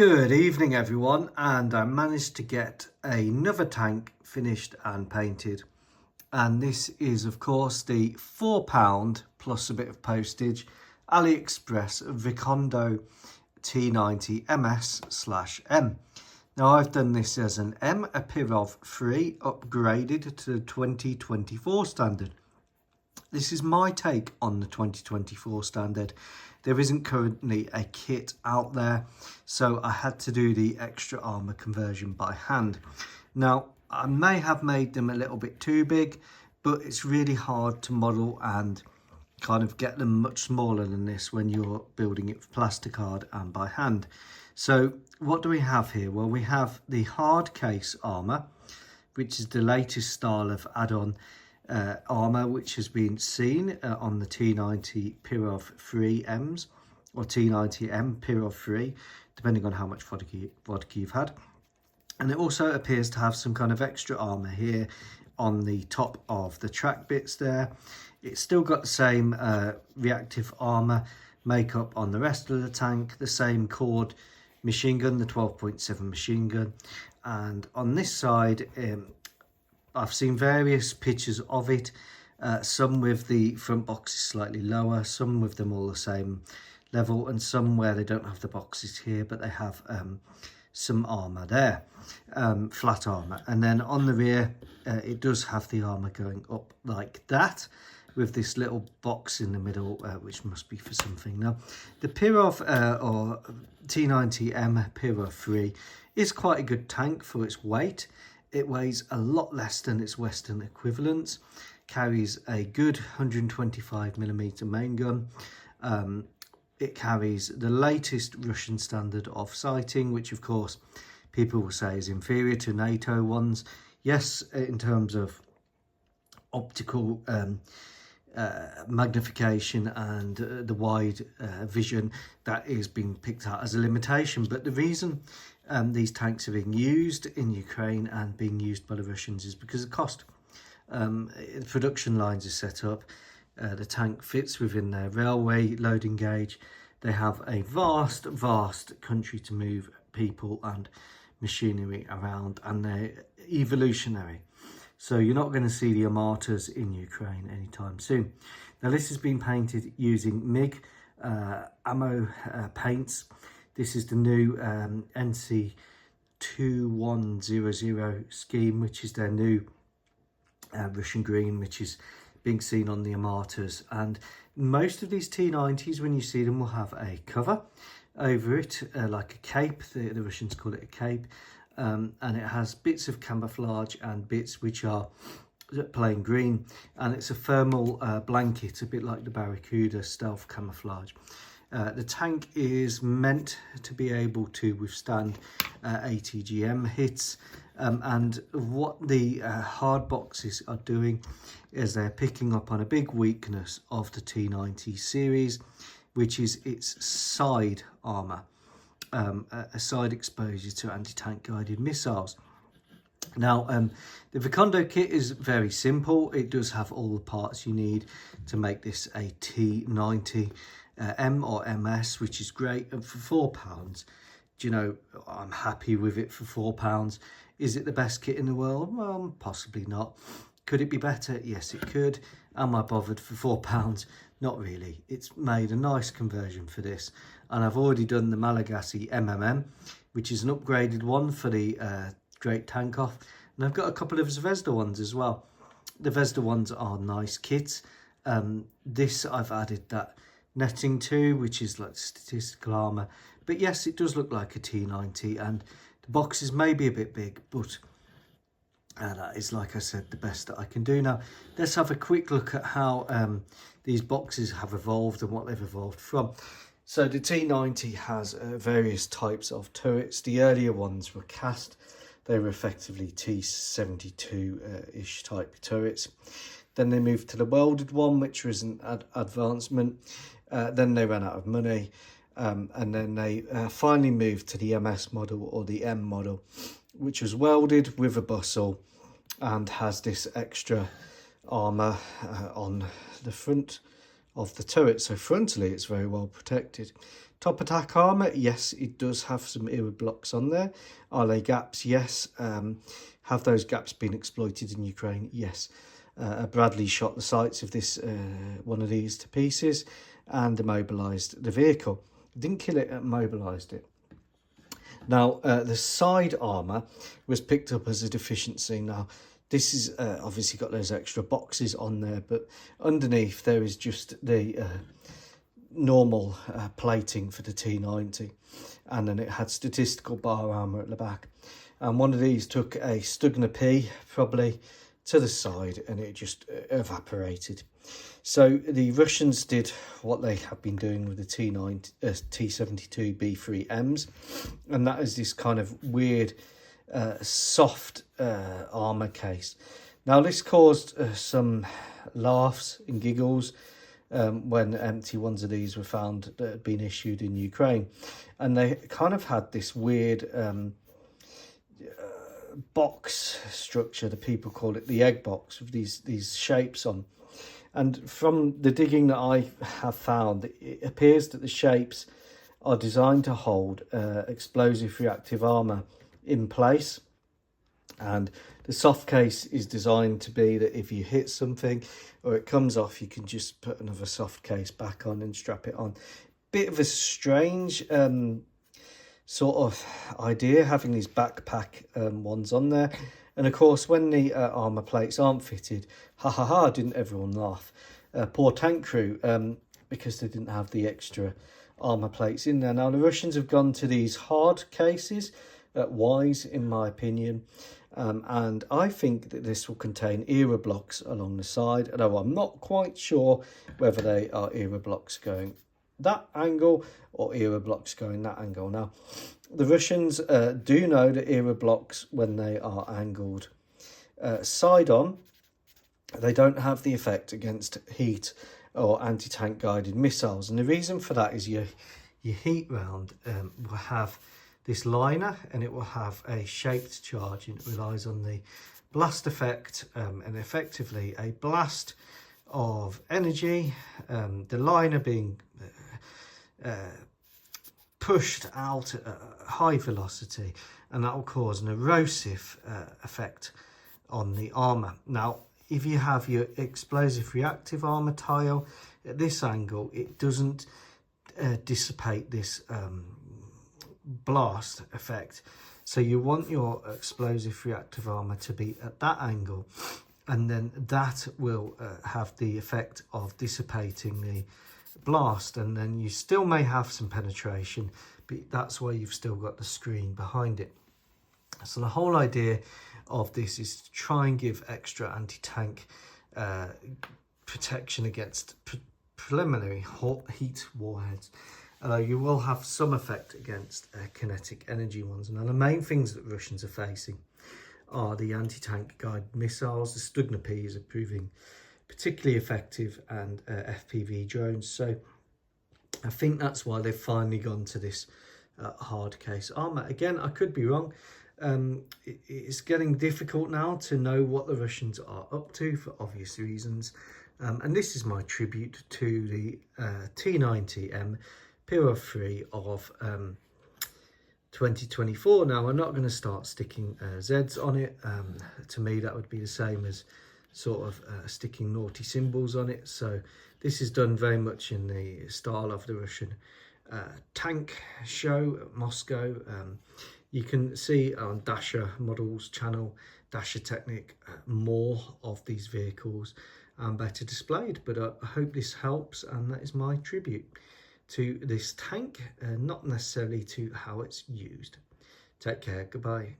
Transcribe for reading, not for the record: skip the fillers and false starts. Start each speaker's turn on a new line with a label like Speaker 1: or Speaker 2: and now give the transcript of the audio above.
Speaker 1: Good evening everyone, and I managed to get another tank finished and painted, and this is of course the £4 plus a bit of postage Ali Express Viikondo T-90M Now I've done this as an M, a Proryv-3 upgraded to the 2024 standard. This is my take on the 2024 standard. There isn't currently a kit out there, so I had to do the extra armour conversion by hand. Now, I may have made them a little bit too big, but it's really hard to model and kind of get them much smaller than this when you're building it for plasticard and by hand. So what do we have here? Well, we have the hard case armour, which is the latest style of add-on armour which has been seen on the T90 Proryv-3 Ms or T90M Proryv-3, depending on how much vodka you've had. And it also appears to have some kind of extra armour here on the top of the track bits there. It's still got the same reactive armour makeup on the rest of the tank, the same cord machine gun, the 12.7 machine gun. And on this side, I've seen various pictures of it, some with the front boxes slightly lower, some with them all the same level, and some where they don't have the boxes here, but they have some armour there, flat armour. And then on the rear, it does have the armour going up like that, with this little box in the middle, which must be for something. Now, the Proryv or T-90M Proryv-3 is quite a good tank for its weight. It weighs a lot less than its Western equivalents, carries a good 125mm main gun. It carries the latest Russian standard of sighting, which of course people will say is inferior to NATO ones. Yes, in terms of optical magnification and the wide vision, that is being picked out as a limitation. But the reason these tanks are being used in Ukraine and being used by the Russians is because of cost. The production lines are set up, the tank fits within their railway loading gauge. They have a vast country to move people and machinery around, and they're evolutionary. So you're not going to see the Armatas in Ukraine anytime soon. Now this has been painted using MIG ammo paints. This is the new NC2100 scheme, which is their new Russian green, which is being seen on the Armatas. And most of these T90s, when you see them, will have a cover over it, like a cape. The Russians call it a cape. And it has bits of camouflage and bits which are plain green. And it's a thermal blanket, a bit like the Barracuda stealth camouflage. The tank is meant to be able to withstand ATGM hits, and what the hard boxes are doing is they're picking up on a big weakness of the T90 series, which is its side armour, a side exposure to anti-tank guided missiles. Now, the Viikondo kit is very simple. It does have all the parts you need to make this a T90 M or MS, which is great. And for £4, do you know, I'm happy with it for £4. Is it the best kit in the world? Well, possibly not. Could it be better? Yes, it could. Am I bothered for £4? Not really. It's made a nice conversion for this. And I've already done the Malagasy MMM, which is an upgraded one for the Great Tank Off. And I've got a couple of Zvezda ones as well. The Zvezda ones are nice kits. This I've added that netting to, which is like statistical armour. But yes, it does look like a T90, and the boxes may be a bit big, but that is, like I said, the best that I can do. Now, let's have a quick look at how these boxes have evolved and what they've evolved from. So the T90 has various types of turrets. The earlier ones were cast. They were effectively T72-ish type turrets. Then they moved to the welded one, which was an advancement. Then they ran out of money. And then they finally moved to the MS model, or the M model, which was welded with a bustle and has this extra armour on the front of the turret. So frontally it's very well protected. Top attack armour, yes, it does have some era blocks on there. Are they gaps? Yes. Have those gaps been exploited in Ukraine? Yes. Bradley shot the sights of this one of these to pieces and immobilised the vehicle. Didn't kill it, immobilised it. Now, the side armour was picked up as a deficiency. Now, this is obviously got those extra boxes on there, but underneath there is just the normal plating for the T-90, and then it had statistical bar armour at the back. And one of these took a Stugner P, probably, to the side, and it just evaporated. So the Russians did what they have been doing with the T-72B3Ms, and that is this kind of weird soft armour case. Now this caused some laughs and giggles when empty ones of these were found that had been issued in Ukraine, and they kind of had this weird box structure. The people call it the egg box, with these shapes on. And from the digging that I have found, it appears that the shapes are designed to hold explosive reactive armour in place, and the soft case is designed to be that if you hit something or it comes off, you can just put another soft case back on and strap it on. Bit of a strange sort of idea, having these backpack ones on there. And of course, when the armour plates aren't fitted, didn't everyone laugh? Poor tank crew, because they didn't have the extra armour plates in there. Now, the Russians have gone to these hard cases, wise in my opinion, and I think that this will contain era blocks along the side, although I'm not quite sure whether they are era blocks going that angle or era blocks going that angle. Now, the Russians do know that era blocks, when they are angled side on, they don't have the effect against heat or anti-tank guided missiles. And the reason for that is your heat round will have this liner, and it will have a shaped charge, and it relies on the blast effect, and effectively a blast of energy, the liner being pushed out at a high velocity, and that will cause an erosive effect on the armour. Now, if you have your explosive reactive armour tile at this angle, it doesn't dissipate this blast effect. So you want your explosive reactive armour to be at that angle, and then that will have the effect of dissipating the blast, and then you still may have some penetration, but that's why you've still got the screen behind it. So the whole idea of this is to try and give extra anti-tank protection against preliminary heat warheads, although you will have some effect against kinetic energy ones. And the main things that Russians are facing are the anti-tank guided missiles. The Stugner Ps are proving particularly effective, and FPV drones. So I think that's why they've finally gone to this hard case armour. Again, I could be wrong. It's getting difficult now to know what the Russians are up to for obvious reasons. And this is my tribute to the T-90M Proryv-3 of 2024. Now, I'm not going to start sticking Zs on it. To me, that would be the same as sort of sticking naughty symbols on it. So this is done very much in the style of the Russian tank show at Moscow. You can see on Dasha Models channel, Dasha Technic, more of these vehicles and better displayed. But I hope this helps, and that is my tribute to this tank, not necessarily to how it's used. Take care, goodbye.